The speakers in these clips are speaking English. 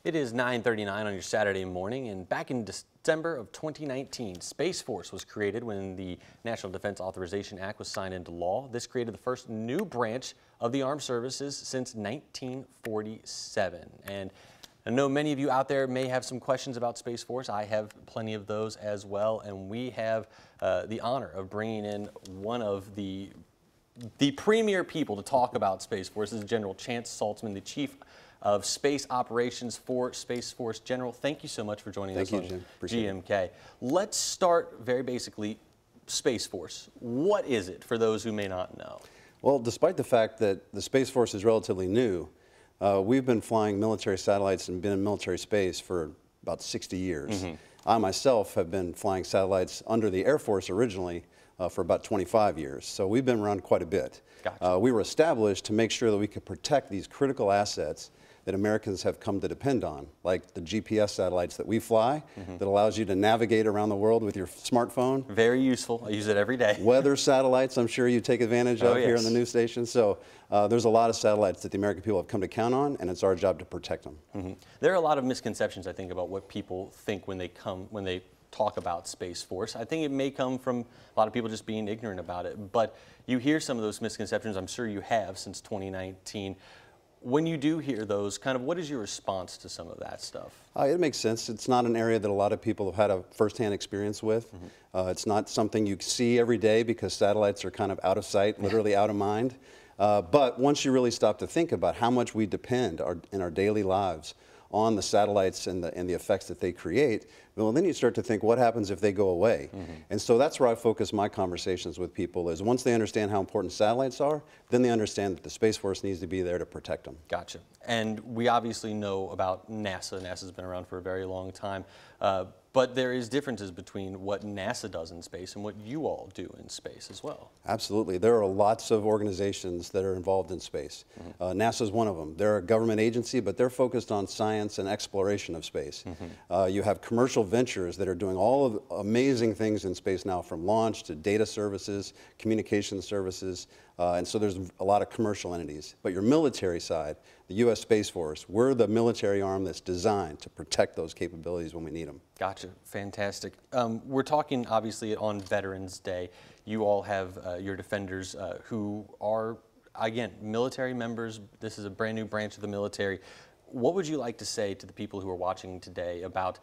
It is 9:39 on your Saturday morning, and back in December of 2019, Space Force was created when the National Defense Authorization Act was signed into law. This created the first new branch of the armed services since 1947. And I know many of you out there may have some questions about Space Force. I have plenty of those as well, and we have the honor of bringing in one of the premier people to talk about Space Force. This is General Chance Saltzman, the Chief of Space Operations for Space Force. General, thank you so much for joining us on GMK. Let's start very basically, Space Force. What is it for those who may not know? Well, despite the fact that the Space Force is relatively new, we've been flying military satellites and been in military space for about 60 years. I myself have been flying satellites under the Air Force originally for about 25 years. So we've been around quite a bit. Gotcha. We were established to make sure that we could protect these critical assets that Americans have come to depend on, like the GPS satellites that we fly, that allows you to navigate around the world with your smartphone. Very useful. I use it every day. Weather satellites, I'm sure you take advantage of here on the news station. So there's a lot of satellites that the American people have come to count on, and it's our job to protect them. There are a lot of misconceptions, I think, about what people think when they talk about Space Force. I think it may come from a lot of people just being ignorant about it, but you hear some of those misconceptions. I'm sure you have since 2019. When you do hear those, kind of what is your response to some of that stuff? It makes sense. It's not an area that a lot of people have had a firsthand experience with. It's not something you see every day because satellites are kind of out of sight, literally out of mind. But once you really stop to think about how much we depend in our daily lives on the satellites and the effects that they create, well, then you start to think, what happens if they go away? And so that's where I focus my conversations with people, is once they understand how important satellites are, then they understand that the Space Force needs to be there to protect them. Gotcha. And we obviously know about NASA. NASA's been around for a very long time. But there is differences between what NASA does in space and what you all do in space as well. Absolutely. There are lots of organizations that are involved in space. NASA is one of them. They're a government agency, but they're focused on science and exploration of space. You have commercial ventures that are doing all of amazing things in space now, from launch to data services, communication services, and so there's a lot of commercial entities. But your military side, the U.S. Space Force, we're the military arm that's designed to protect those capabilities when we need them. Gotcha. Fantastic. We're talking obviously on Veterans Day. You all have your defenders who are, again, military members. This is a brand new branch of the military. What would you like to say to the people who are watching today about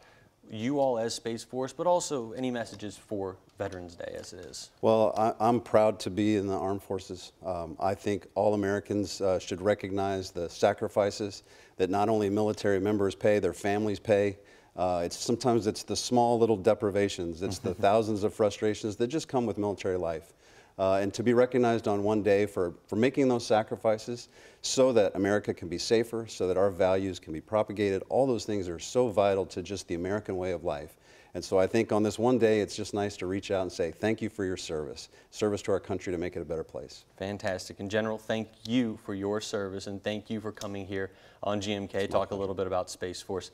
you all as Space Force, but also any messages for Veterans Day as it is? Well, I'm proud to be in the armed forces. I think all Americans should recognize the sacrifices that not only military members pay, their families pay. Sometimes it's the small little deprivations, it's the thousands of frustrations that just come with military life. And to be recognized on one day for making those sacrifices so that America can be safer, so that our values can be propagated, all those things are so vital to just the American way of life. And so I think on this one day, it's just nice to reach out and say, thank you for your service to our country to make it a better place. Fantastic. And General, thank you for your service, and thank you for coming here on GMK, talk a little bit about Space Force.